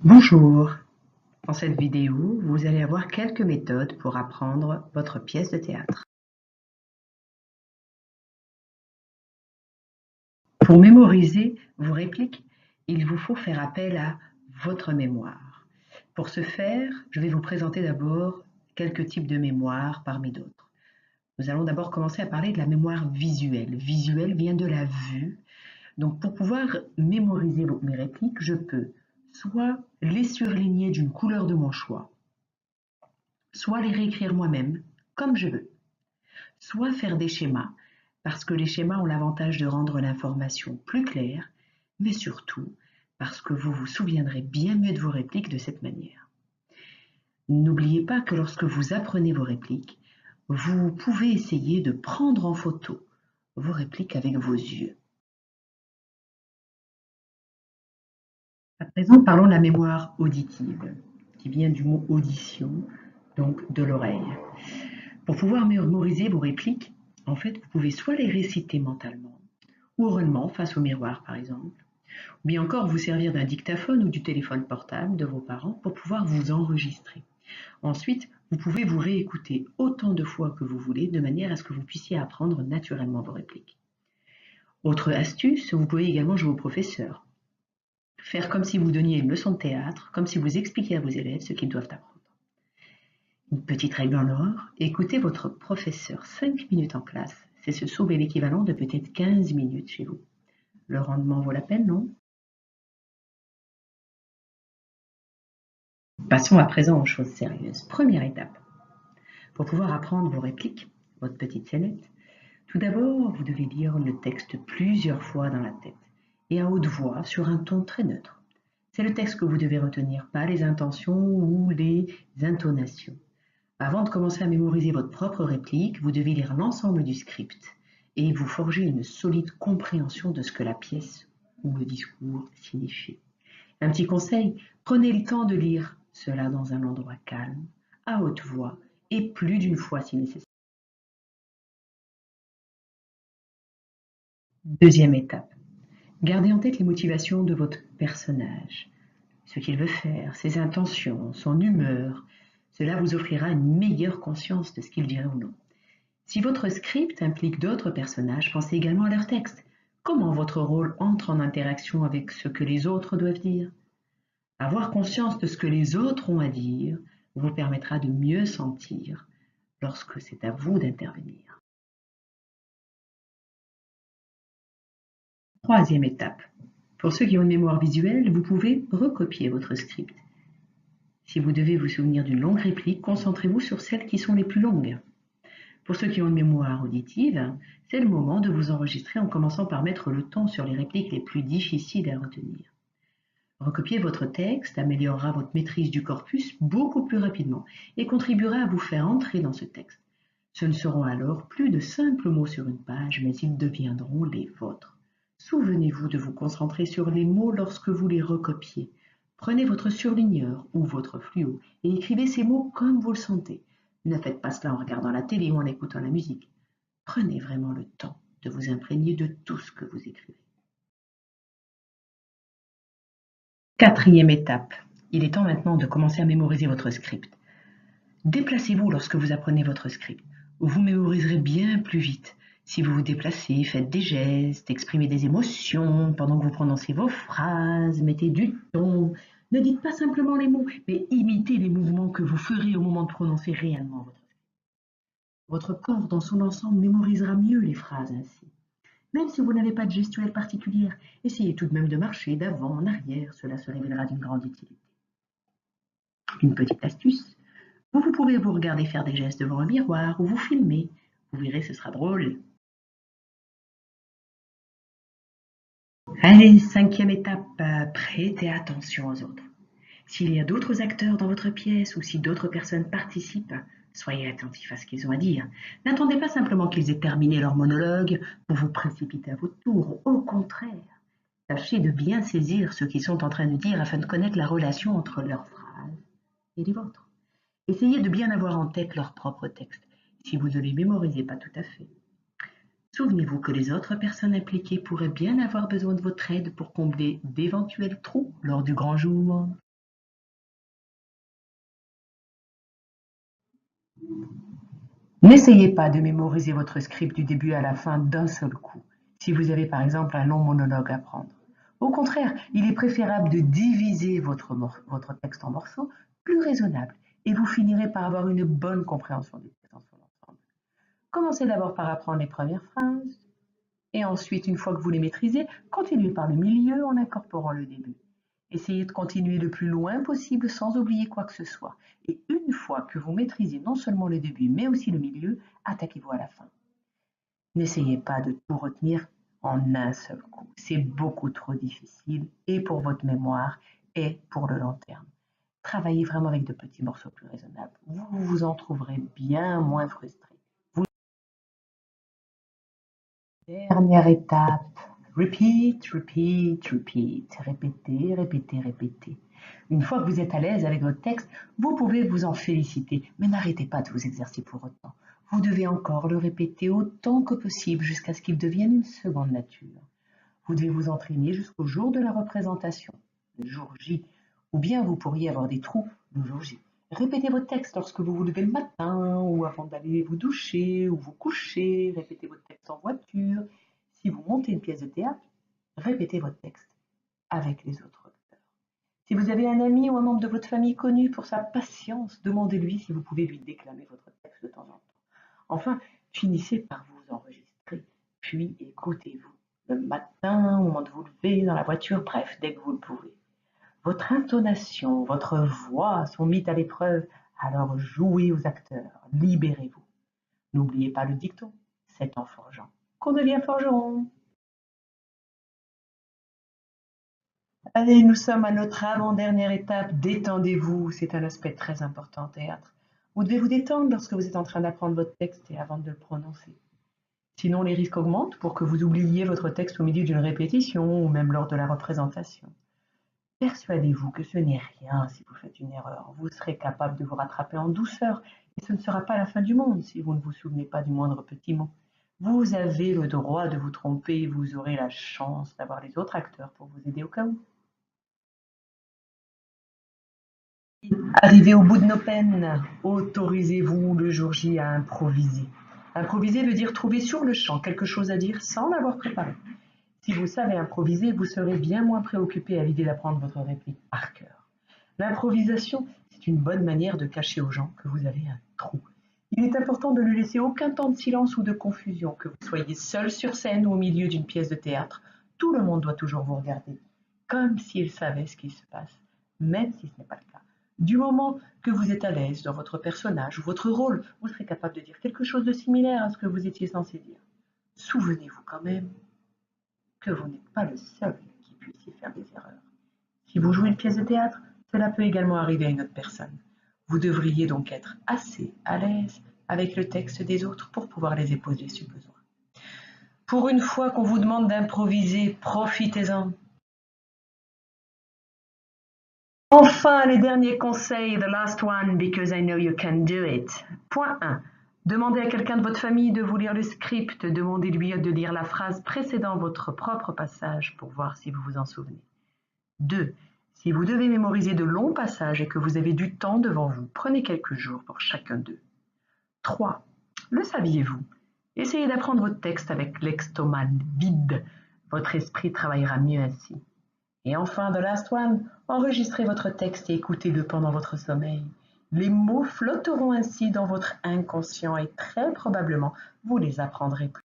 Bonjour, dans cette vidéo, vous allez avoir quelques méthodes pour apprendre votre pièce de théâtre. Pour mémoriser vos répliques, il vous faut faire appel à votre mémoire. Pour ce faire, je vais vous présenter d'abord quelques types de mémoire parmi d'autres. Nous allons d'abord commencer à parler de la mémoire visuelle. Visuelle vient de la vue. Donc pour pouvoir mémoriser mes répliques, je peux soit les surligner d'une couleur de mon choix, soit les réécrire moi-même, comme je veux, soit faire des schémas, parce que les schémas ont l'avantage de rendre l'information plus claire, mais surtout parce que vous vous souviendrez bien mieux de vos répliques de cette manière. N'oubliez pas que lorsque vous apprenez vos répliques, vous pouvez essayer de prendre en photo vos répliques avec vos yeux. À présent, parlons de la mémoire auditive, qui vient du mot audition, donc de l'oreille. Pour pouvoir mémoriser vos répliques, en fait, vous pouvez soit les réciter mentalement, ou oralement face au miroir par exemple, ou bien encore vous servir d'un dictaphone ou du téléphone portable de vos parents pour pouvoir vous enregistrer. Ensuite, vous pouvez vous réécouter autant de fois que vous voulez de manière à ce que vous puissiez apprendre naturellement vos répliques. Autre astuce, vous pouvez également jouer au professeur. Faire comme si vous donniez une leçon de théâtre, comme si vous expliquiez à vos élèves ce qu'ils doivent apprendre. Une petite règle en or, écoutez votre professeur 5 minutes en classe, c'est se sauver l'équivalent de peut-être 15 minutes chez vous. Le rendement vaut la peine, non? Passons à présent aux choses sérieuses. Première étape. Pour pouvoir apprendre vos répliques, votre petite scénette, tout d'abord, vous devez lire le texte plusieurs fois dans la tête et à haute voix sur un ton très neutre. C'est le texte que vous devez retenir, pas les intentions ou les intonations. Avant de commencer à mémoriser votre propre réplique, vous devez lire l'ensemble du script et vous forger une solide compréhension de ce que la pièce ou le discours signifie. Un petit conseil, prenez le temps de lire cela dans un endroit calme, à haute voix et plus d'une fois si nécessaire. Deuxième étape, gardez en tête les motivations de votre personnage, ce qu'il veut faire, ses intentions, son humeur. Cela vous offrira une meilleure conscience de ce qu'il dirait ou non. Si votre script implique d'autres personnages, pensez également à leur texte. Comment votre rôle entre en interaction avec ce que les autres doivent dire? Avoir conscience de ce que les autres ont à dire vous permettra de mieux sentir lorsque c'est à vous d'intervenir. Troisième étape. Pour ceux qui ont une mémoire visuelle, vous pouvez recopier votre script. Si vous devez vous souvenir d'une longue réplique, concentrez-vous sur celles qui sont les plus longues. Pour ceux qui ont une mémoire auditive, c'est le moment de vous enregistrer en commençant par mettre le ton sur les répliques les plus difficiles à retenir. Recopier votre texte améliorera votre maîtrise du corpus beaucoup plus rapidement et contribuera à vous faire entrer dans ce texte. Ce ne seront alors plus de simples mots sur une page, mais ils deviendront les vôtres. Souvenez-vous de vous concentrer sur les mots lorsque vous les recopiez. Prenez votre surligneur ou votre fluo et écrivez ces mots comme vous le sentez. Ne faites pas cela en regardant la télé ou en écoutant la musique. Prenez vraiment le temps de vous imprégner de tout ce que vous écrivez. Quatrième étape. Il est temps maintenant de commencer à mémoriser votre script. Déplacez-vous lorsque vous apprenez votre script. Vous mémoriserez bien plus vite. Si vous vous déplacez, faites des gestes, exprimez des émotions pendant que vous prononcez vos phrases, mettez du ton. Ne dites pas simplement les mots, mais imitez les mouvements que vous ferez au moment de prononcer réellement votre script. Votre corps dans son ensemble mémorisera mieux les phrases ainsi. Même si vous n'avez pas de gestuelle particulière, essayez tout de même de marcher d'avant en arrière, cela se révélera d'une grande utilité. Une petite astuce, vous pouvez vous regarder faire des gestes devant un miroir ou vous filmer. Vous verrez, ce sera drôle. Allez, cinquième étape, prêtez attention aux autres. S'il y a d'autres acteurs dans votre pièce ou si d'autres personnes participent, soyez attentifs à ce qu'ils ont à dire. N'attendez pas simplement qu'ils aient terminé leur monologue pour vous précipiter à votre tour. Au contraire, tâchez de bien saisir ce qu'ils sont en train de dire afin de connaître la relation entre leurs phrases et les vôtres. Essayez de bien avoir en tête leur propre texte, si vous ne les mémorisez pas tout à fait. Souvenez-vous que les autres personnes impliquées pourraient bien avoir besoin de votre aide pour combler d'éventuels trous lors du grand jour. N'essayez pas de mémoriser votre script du début à la fin d'un seul coup, si vous avez par exemple un long monologue à prendre. Au contraire, il est préférable de diviser votre texte en morceaux plus raisonnables et vous finirez par avoir une bonne compréhension du texte dans son ensemble. Commencez d'abord par apprendre les premières phrases et ensuite, une fois que vous les maîtrisez, continuez par le milieu en incorporant le début. Essayez de continuer le plus loin possible sans oublier quoi que ce soit. Et une fois que vous maîtrisez non seulement le début mais aussi le milieu, attaquez-vous à la fin. N'essayez pas de tout retenir en un seul coup. C'est beaucoup trop difficile et pour votre mémoire et pour le long terme. Travaillez vraiment avec de petits morceaux plus raisonnables. Vous vous en trouverez bien moins frustré. Dernière étape. Repeat, repeat, repeat. Répétez, répétez, répétez. Une fois que vous êtes à l'aise avec votre texte, vous pouvez vous en féliciter, mais n'arrêtez pas de vous exercer pour autant. Vous devez encore le répéter autant que possible jusqu'à ce qu'il devienne une seconde nature. Vous devez vous entraîner jusqu'au jour de la représentation, le jour J, ou bien vous pourriez avoir des trous le jour J. Répétez votre texte lorsque vous vous levez le matin, ou avant d'aller vous doucher, ou vous coucher. Répétez votre texte en voiture. Si vous montez une pièce de théâtre, répétez votre texte avec les autres acteurs. Si vous avez un ami ou un membre de votre famille connu pour sa patience, demandez-lui si vous pouvez lui déclamer votre texte de temps en temps. Enfin, finissez par vous enregistrer, puis écoutez-vous le matin, au moment de vous lever, dans la voiture, bref, dès que vous le pouvez. Votre intonation, votre voix sont mises à l'épreuve, alors jouez aux acteurs, libérez-vous. N'oubliez pas le dicton, c'est en forgeant qu'on devient forgeron. Allez, nous sommes à notre avant-dernière étape, détendez-vous, c'est un aspect très important en théâtre. Vous devez vous détendre lorsque vous êtes en train d'apprendre votre texte et avant de le prononcer. Sinon, les risques augmentent pour que vous oubliez votre texte au milieu d'une répétition ou même lors de la représentation. Persuadez-vous que ce n'est rien si vous faites une erreur. Vous serez capable de vous rattraper en douceur et ce ne sera pas la fin du monde si vous ne vous souvenez pas du moindre petit mot. Vous avez le droit de vous tromper et vous aurez la chance d'avoir les autres acteurs pour vous aider au cas où. Arrivez au bout de nos peines, autorisez-vous le jour J à improviser. Improviser veut dire trouver sur le champ quelque chose à dire sans l'avoir préparé. Si vous savez improviser, vous serez bien moins préoccupé à l'idée d'apprendre votre réplique par cœur. L'improvisation, c'est une bonne manière de cacher aux gens que vous avez un trou. Il est important de ne laisser aucun temps de silence ou de confusion, que vous soyez seul sur scène ou au milieu d'une pièce de théâtre. Tout le monde doit toujours vous regarder, comme s'il savait ce qui se passe, même si ce n'est pas le cas. Du moment que vous êtes à l'aise dans votre personnage ou votre rôle, vous serez capable de dire quelque chose de similaire à ce que vous étiez censé dire. Souvenez-vous quand même que vous n'êtes pas le seul qui puisse faire des erreurs. Si vous jouez une pièce de théâtre, cela peut également arriver à une autre personne. Vous devriez donc être assez à l'aise avec le texte des autres pour pouvoir les épauler si besoin. Pour une fois qu'on vous demande d'improviser, profitez-en. Enfin, les derniers conseils, the last one, because I know you can do it. Point 1. Demandez à quelqu'un de votre famille de vous lire le script, demandez-lui de lire la phrase précédant votre propre passage pour voir si vous vous en souvenez. 2. Si vous devez mémoriser de longs passages et que vous avez du temps devant vous, prenez quelques jours pour chacun d'eux. 3. Le saviez-vous? Essayez d'apprendre votre texte avec l'estomac vide. Votre esprit travaillera mieux ainsi. Et enfin, the last one, enregistrez votre texte et écoutez-le pendant votre sommeil. Les mots flotteront ainsi dans votre inconscient et très probablement, vous les apprendrez plus